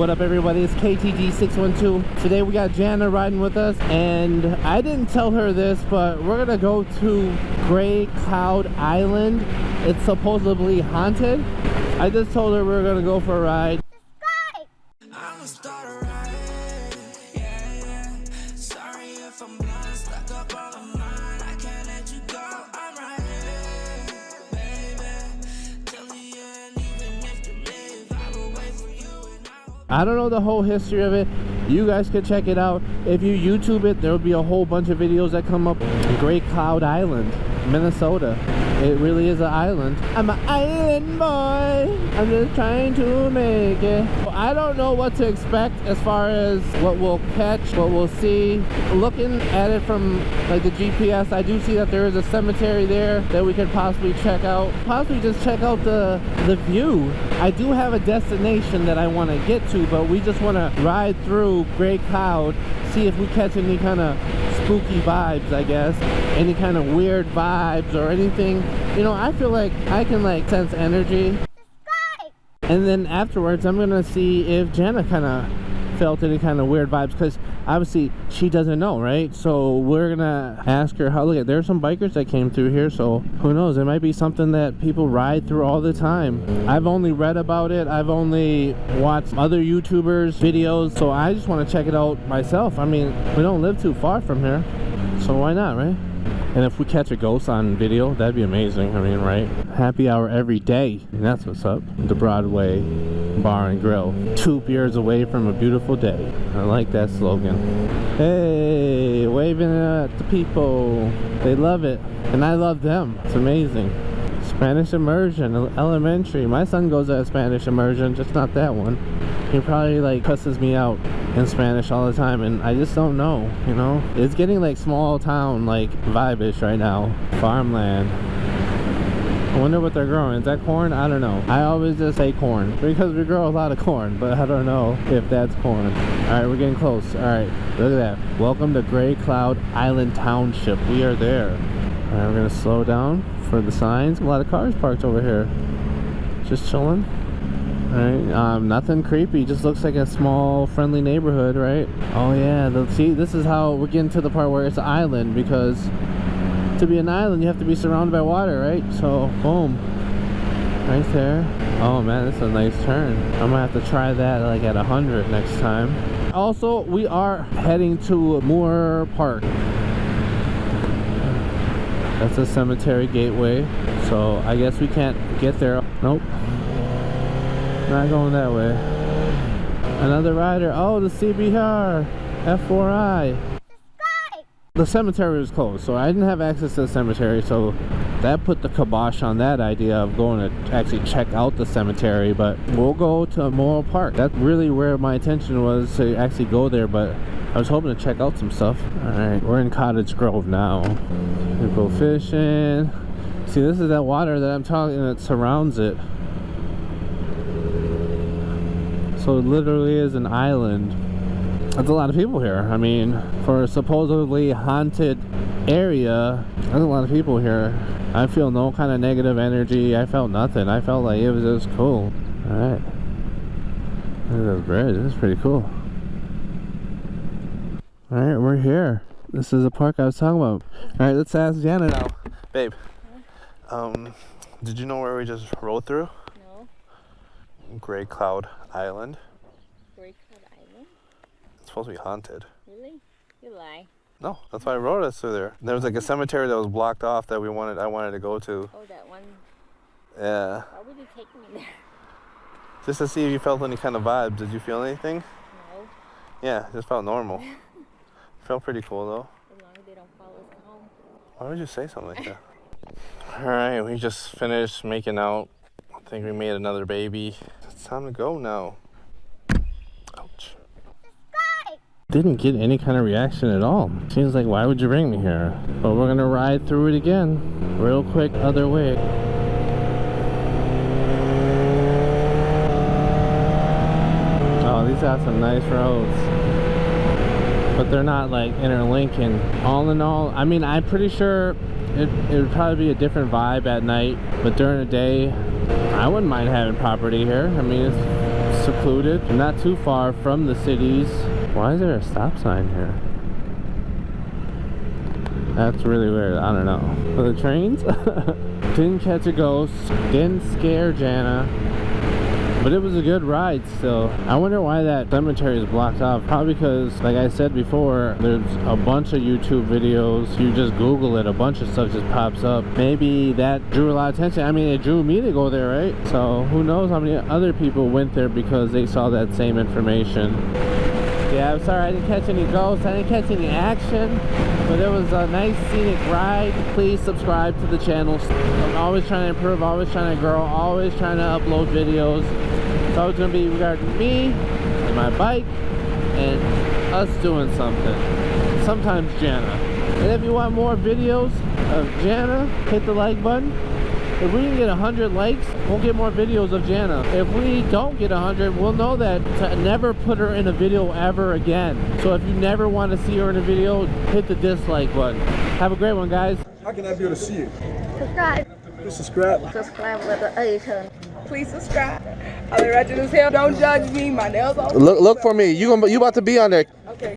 What up everybody, it's KTG612. Today we got Jana riding with us, and I didn't tell her this, but we're gonna go to Gray Cloud Island. It's supposedly haunted. I just told her we were gonna go for a ride. I don't know the whole history of it. You guys could check it out. If you YouTube it, there will be a whole bunch of videos that come up. Great Cloud Island, Minnesota. It really is an island. I'm an island boy. I'm just trying to make it. I don't know what to expect as far as what we'll catch, what we'll see. Looking at it from like the GPS, I do see that there is a cemetery there that we could possibly check out. Possibly just check out the view. I do have a destination that I want to get to, but we just want to ride through Gray Cloud, see if we catch any kind of spooky vibes, I guess. Any kind of weird vibes or anything. You know, I feel like I can like sense energy. And then afterwards, I'm gonna see if Jana kind of felt any kind of weird vibes, because obviously she doesn't know, right? So we're gonna ask her how. Look at, there's some bikers that came through here, so who knows, it might be something that people ride through all the time. I've only read about it, I've only watched other YouTubers videos, so I just want to check it out myself. I mean, we don't live too far from here, so why not, right? And if we catch a ghost on video, that'd be amazing. I mean, right? Happy hour every day, and that's what's up. The Broadway Bar and Grill, 2 beers away from a beautiful day. I like that slogan. Hey, waving at the people. They love it, and I love them. It's amazing. Spanish immersion, elementary. My son goes to Spanish immersion, just not that one. He probably like cusses me out in Spanish all the time, and I just don't know, you know? It's getting like small town like vibe-ish right now. Farmland. I wonder what they're growing. Is that corn? I don't know. I always just say corn because we grow a lot of corn, but I don't know if that's corn. Alright, we're getting close. Alright, look at that. Welcome to Gray Cloud Island Township. We are there. Alright, we're gonna slow down for the signs. A lot of cars parked over here. Just chilling. Alright, nothing creepy, just looks like a small friendly neighborhood, right? Oh yeah, see, this is how we're getting to the part where it's an island, because to be an island you have to be surrounded by water, right? So boom, right there. Oh man, this is a nice turn. I'm gonna have to try that like at 100 next time. Also, we are heading to Moore Park. That's a cemetery gateway, so I guess we can't get there. Nope, not going that way. Another rider. Oh, the CBR F4I. The cemetery was closed, so I didn't have access to the cemetery, so that put the kibosh on that idea of going to actually check out the cemetery. But we'll go to Moore Park. That's really where my intention was, to actually go there, but I was hoping to check out some stuff. Alright, we're in Cottage Grove now. We go fishing. See, this is that water that I'm talking that surrounds it. So it literally is an island. There's a lot of people here. I mean, for a supposedly haunted area, there's a lot of people here. I feel no kind of negative energy. I felt nothing. I felt like it was just cool. Alright. Look at this bridge. This is pretty cool. Alright, we're here. This is the park I was talking about. Alright, let's ask Jana now. Babe, did you know where we just rode through? No. Gray Cloud Island. Gray Cloud Island? It's supposed to be haunted. Really? You lie. No, that's why I rode us through there. There was like a cemetery that was blocked off that I wanted to go to. Oh, that one? Yeah. Why would you take me there? Just to see if you felt any kind of vibes. Did you feel anything? No. Yeah, it just felt normal. Felt pretty cool though. As long as they don't follow us home. Why would you say something like that? Alright, we just finished making out. I think we made another baby. It's time to go now. Ouch. Didn't get any kind of reaction at all. Seems like, why would you bring me here? But we're gonna ride through it again. Real quick, other way. Oh, these have some nice roads. But they're not like interlinking. All in all, I mean, I'm pretty sure it would probably be a different vibe at night, but during the day I wouldn't mind having property here. I mean, it's secluded, not too far from the cities. Why is there a stop sign here? That's really weird. I don't know. For the trains? Didn't catch a ghost. Didn't scare Jana. But it was a good ride still. I wonder why that cemetery is blocked off. Probably because, like I said before, there's a bunch of YouTube videos. You just Google it, a bunch of stuff just pops up. Maybe that drew a lot of attention. I mean, it drew me to go there, right? So who knows how many other people went there because they saw that same information. Yeah, I'm sorry I didn't catch any ghosts. I didn't catch any action. But it was a nice scenic ride. Please subscribe to the channel. I'm always trying to improve, always trying to grow, always trying to upload videos. It's always going to be regarding me and my bike and us doing something. Sometimes Jana. And if you want more videos of Jana, hit the like button. If we can get 100 likes, we'll get more videos of Jana. If we don't get 100, we'll know that to never put her in a video ever again. So if you never want to see her in a video, hit the dislike button. Have a great one, guys. How can I be able to see you? Subscribe. Please subscribe. Subscribe with the A turn. Please subscribe. I live right to this hill. Don't judge me. My nails are. Look for me. You about to be on there.